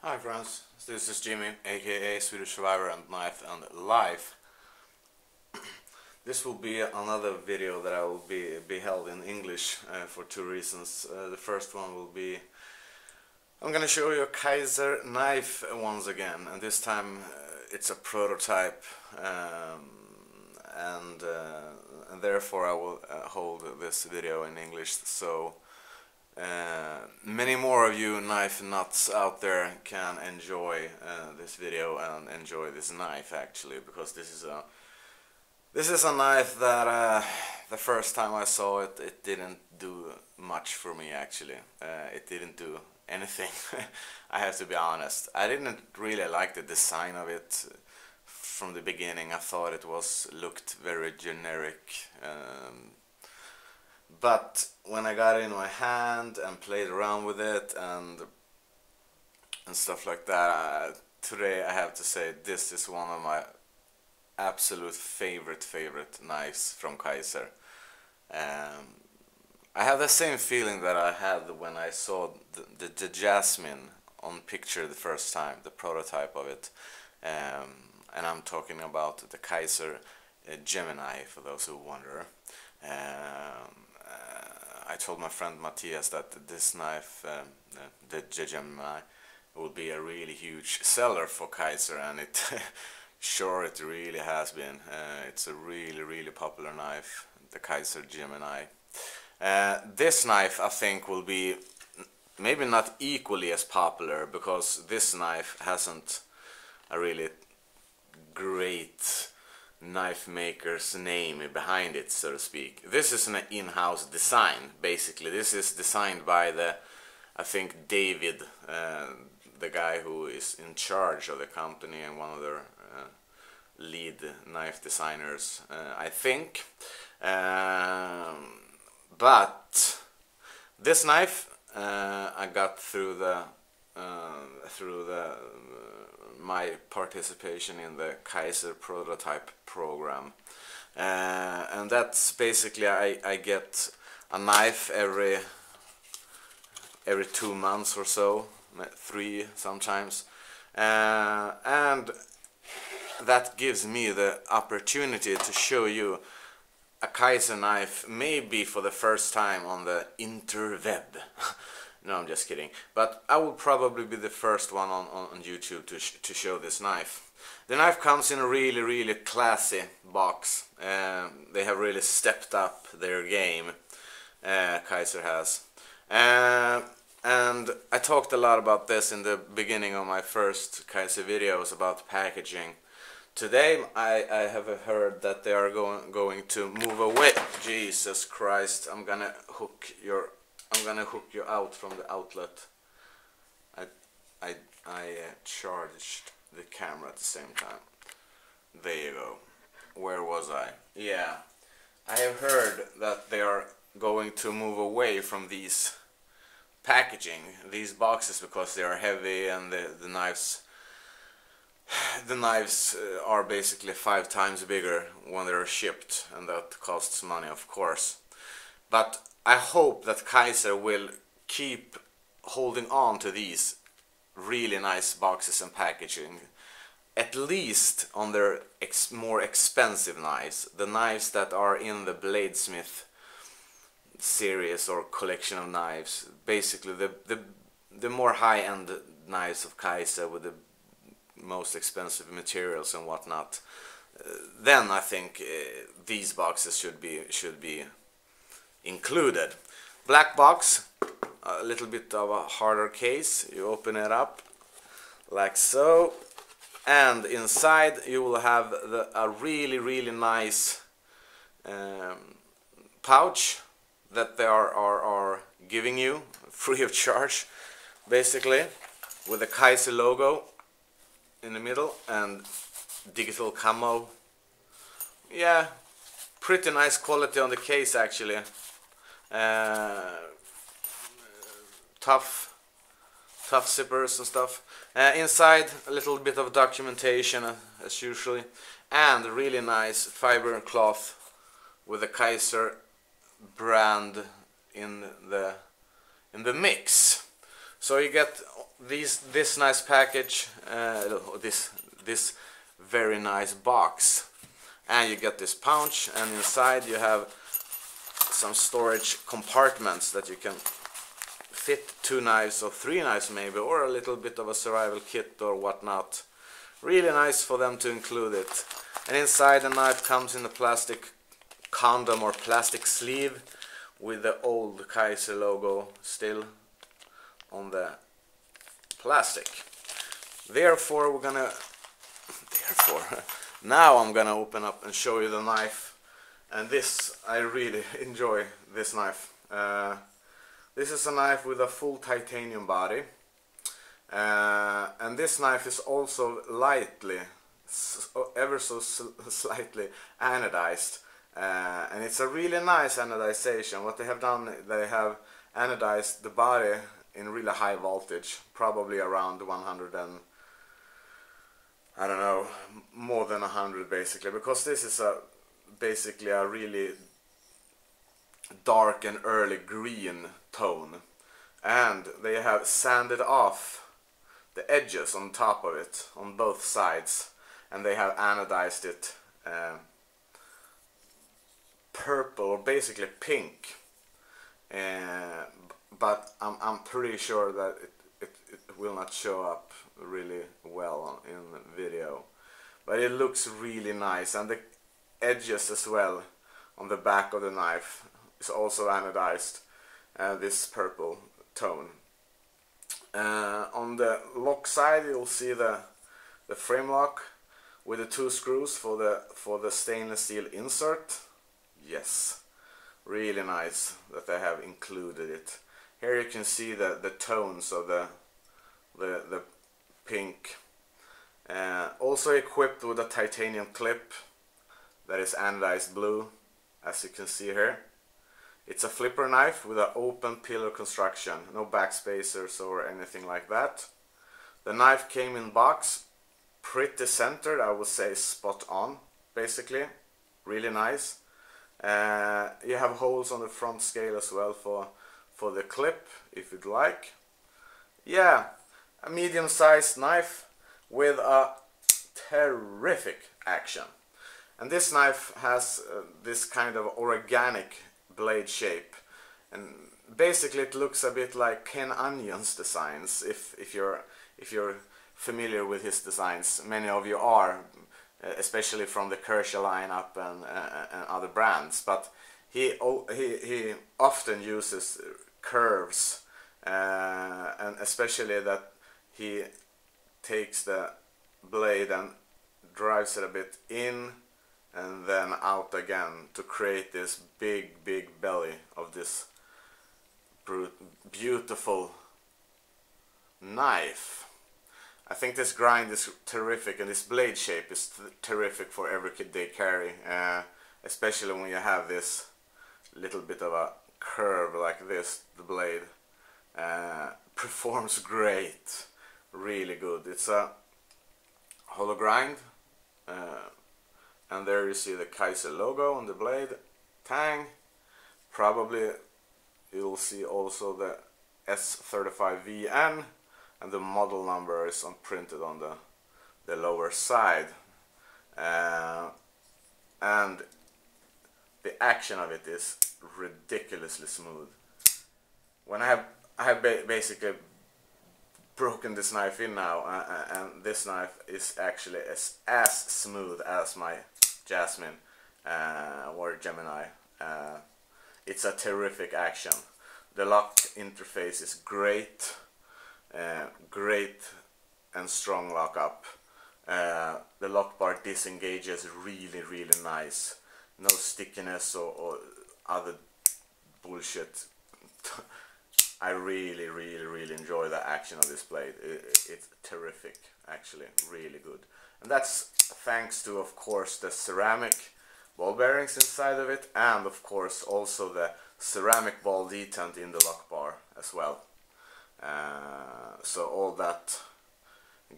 Hi friends, this is Jimmy, aka Swedish Survivor and Knife and Life. This will be another video that I will be held in English for two reasons. The first one will be I'm gonna show you a Kizer knife once again, and this time it's a prototype, and therefore I will hold this video in English, so many more of you knife nuts out there can enjoy this video and enjoy this knife actually, because this is a knife that the first time I saw it, it didn't do much for me actually. It didn't do anything. I have to be honest. I didn't really like the design of it from the beginning. I thought it looked very generic. But when I got it in my hand and played around with it and stuff like that, today I have to say this is one of my absolute favorite knives from Kizer. I have the same feeling that I had when I saw the Jasmine on picture the first time, the prototype of it, and I'm talking about the Kizer Gemini, for those who wonder. I told my friend Matthias that this knife, the Gemini, would be a really huge seller for Kizer, and it sure it really has been. It's a really popular knife, the Kizer Gemini. This knife I think will be maybe not equally as popular, because this knife hasn't a really great knife maker's name behind it, so to speak. This is an in-house design, basically. This is designed by I think David, the guy who is in charge of the company and one of their lead knife designers, I think. But this knife I got through my participation in the Kizer prototype program, and that's basically I get a knife every 2 months or so, 3 sometimes, and that gives me the opportunity to show you a Kizer knife, maybe for the first time on the interweb. No, I'm just kidding. But I will probably be the first one on YouTube to show this knife. The knife comes in a really classy box. They have really stepped up their game, Kizer has. And I talked a lot about this in the beginning of my first Kizer videos about packaging. Today I have heard that they are going to move away. Jesus Christ! I'm gonna hook you out from the outlet. I charged the camera at the same time. There you go. Where was I? Yeah, I have heard that they are going to move away from these packaging, these boxes, because they are heavy and the knives are basically 5 times bigger when they're shipped, and that costs money, of course. But I hope that Kizer will keep holding on to these really nice boxes and packaging, at least on their more expensive knives, the knives that are in the Bladesmith series or collection of knives, basically the more high-end knives of Kizer with the most expensive materials and whatnot. Then I think these boxes should be included. Black box, a little bit of a harder case. You open it up like so, and inside you will have a really nice pouch that they are giving you free of charge, basically, with the Kizer logo in the middle and digital camo. Yeah, pretty nice quality on the case actually. Tough zippers and stuff. Inside a little bit of documentation as usually, and really nice fiber cloth with the Kizer brand in the mix. So you get this nice package, this very nice box, and you get this pouch, and inside you have some storage compartments that you can fit 2 knives or 3 knives maybe, or a little bit of a survival kit or whatnot. Really nice for them to include it. And inside the knife comes in a plastic condom or plastic sleeve with the old Kizer logo still on the plastic. Therefore now I'm gonna open up and show you the knife. And this, I really enjoy this knife. This is a knife with a full titanium body, and this knife is also lightly, ever so slightly anodized, and it's a really nice anodization. What they have done, they have anodized the body in really high voltage, probably around 100 and I don't know, more than 100 basically, because this is basically a really dark and early green tone, and they have sanded off the edges on top of it on both sides, and they have anodized it purple or basically pink, but I'm pretty sure that it will not show up really well in the video, but it looks really nice. And the edges as well on the back of the knife is also anodized this purple tone. On the lock side you'll see the frame lock with the 2 screws for the stainless steel insert. Yes, really nice that they have included it. Here you can see the tones of the pink. Also equipped with a titanium clip that is anodized blue, as you can see here. It's a flipper knife with an open pillar construction, no backspacers or anything like that. The knife came in box, pretty centered, I would say spot on, basically. Really nice. You have holes on the front scale as well for the clip, if you'd like. Yeah, a medium-sized knife with a terrific action. And this knife has this kind of organic blade shape, and basically it looks a bit like Ken Onion's designs, if you're familiar with his designs. Many of you are, especially from the Kershaw lineup and other brands, but he often uses curves, and especially that he takes the blade and drives it a bit in and then out again to create this big belly of this beautiful knife. I think this grind is terrific, and this blade shape is terrific for every kidday carry, especially when you have this little bit of a curve like this. The blade performs great, really good. It's a hollow grind, and there you see the Kizer logo on the blade, tang. Probably you'll see also the S35VN, and the model number is printed on the lower side, and the action of it is ridiculously smooth. When I have basically broken this knife in now, and this knife is actually as smooth as my Jasmine or Gemini. It's a terrific action. The lock interface is great, great and strong lockup. The lock bar disengages really nice. No stickiness or other bullshit. I really enjoy the action of this blade. It's terrific, actually, really good. And that's thanks to, of course, the ceramic ball bearings inside of it, and of course also the ceramic ball detent in the lock bar as well. So all that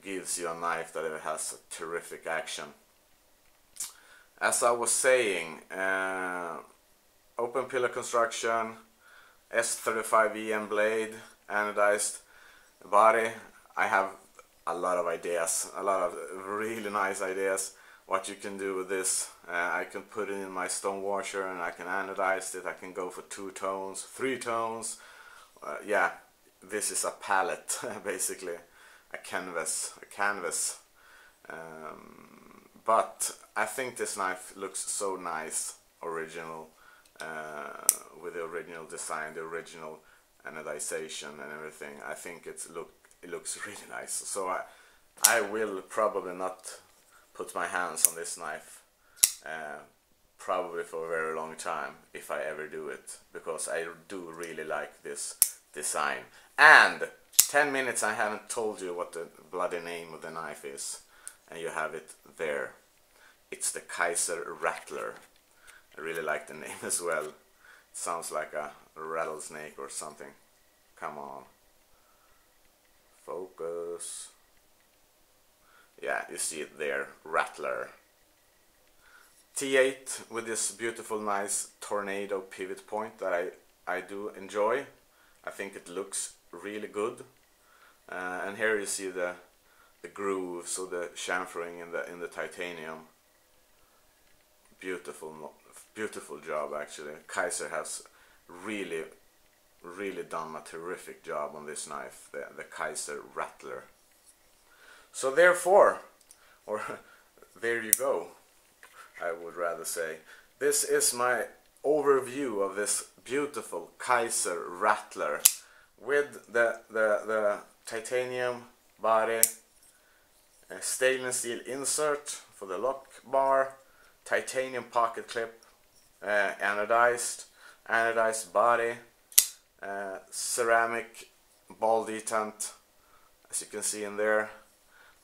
gives you a knife that it has a terrific action. As I was saying, open pillar construction, S35EM blade, anodized. body, I have a lot of ideas, a lot of really nice ideas what you can do with this. I can put it in my stone washer and I can anodize it. I can go for 2 tones, 3 tones. Yeah, this is a palette basically, a canvas. But I think this knife looks so nice, original, with the original design, the original anodization and everything. I think it looks really nice. So I will probably not put my hands on this knife probably for a very long time, if I ever do it, because I do really like this design. And 10 minutes I haven't told you what the bloody name of the knife is, and you have it there. It's the Kizer Rattler. I really like the name as well. It sounds like a rattlesnake or something. Come on. Focus. Yeah, you see it there, Rattler. T8 with this beautiful nice tornado pivot point that I do enjoy. I think it looks really good. And here you see the grooves or the chamfering in the titanium. Beautiful job actually. Kizer has really done a terrific job on this knife, the Kizer Rattler. So therefore, or there you go, I would rather say, this is my overview of this beautiful Kizer Rattler with the titanium body, a stainless steel insert for the lock bar, titanium pocket clip, anodized body, ceramic ball detent, as you can see in there.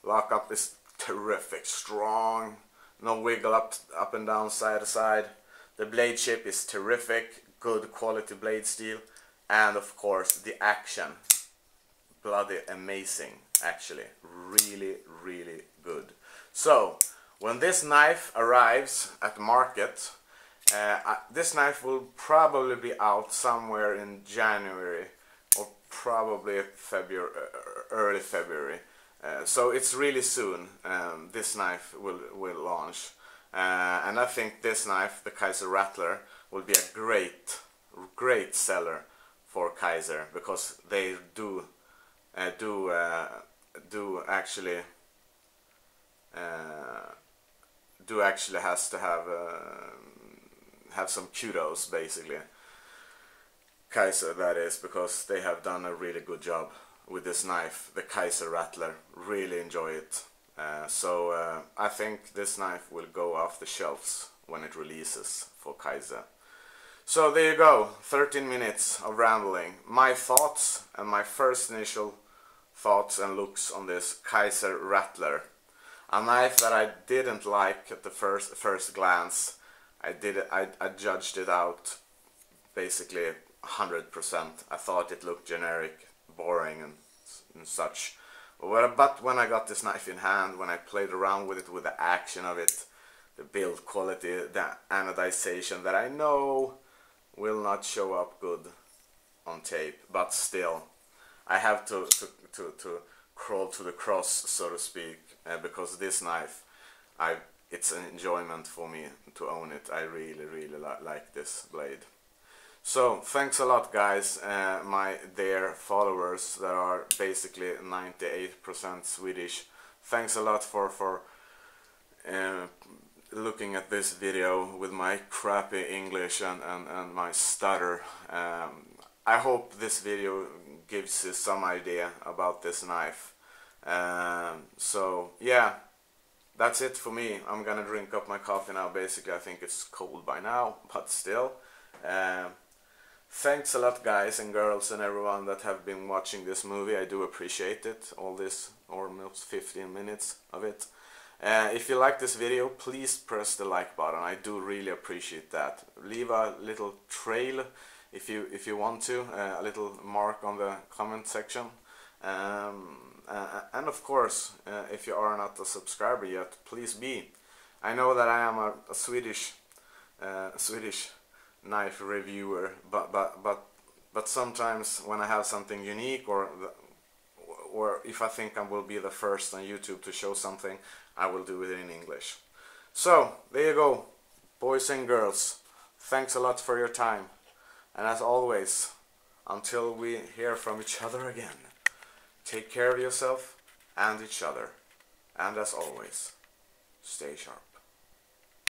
Lockup is terrific, strong, no wiggle up and down, side to side. The blade chip is terrific, good quality blade steel, and of course the action, bloody amazing actually, really good. So when this knife arrives at the market, this knife will probably be out somewhere in January or probably February, early February. So it's really soon this knife will launch, and I think this knife, the Kizer Rattler, will be a great seller for Kizer, because they do actually has to have some kudos basically, Kizer that is, because they have done a really good job with this knife, the Kizer Rattler. Really enjoy it. So I think this knife will go off the shelves when it releases for Kizer. So there you go, 13 minutes of rambling. My thoughts and my first initial thoughts and looks on this Kizer Rattler. A knife that I didn't like at the first glance. I judged it out basically 100%. I thought it looked generic, boring and such. But when I got this knife in hand, when I played around with it, with the action of it, the build quality, the anodization that I know will not show up good on tape, but still I have to crawl to the cross, so to speak, because this knife, it's an enjoyment for me to own it. I really like this blade. So thanks a lot guys, my dear followers that are basically 98% Swedish. Thanks a lot for looking at this video with my crappy English and my stutter. I hope this video gives you some idea about this knife. So yeah, that's it for me. I'm gonna drink up my coffee now. Basically I think it's cold by now, but still. Thanks a lot guys and girls and everyone that have been watching this movie. I do appreciate it, all this almost 15 minutes of it. If you like this video, please press the like button. I do really appreciate that. Leave a little trail if you want to, a little mark on the comment section. And of course, if you are not a subscriber yet, please be. I know that I am a Swedish knife reviewer, but sometimes when I have something unique or or if I think I will be the first on YouTube to show something, I will do it in English. So, there you go, boys and girls. Thanks a lot for your time. And as always, until we hear from each other again, take care of yourself and each other. And as always, stay sharp.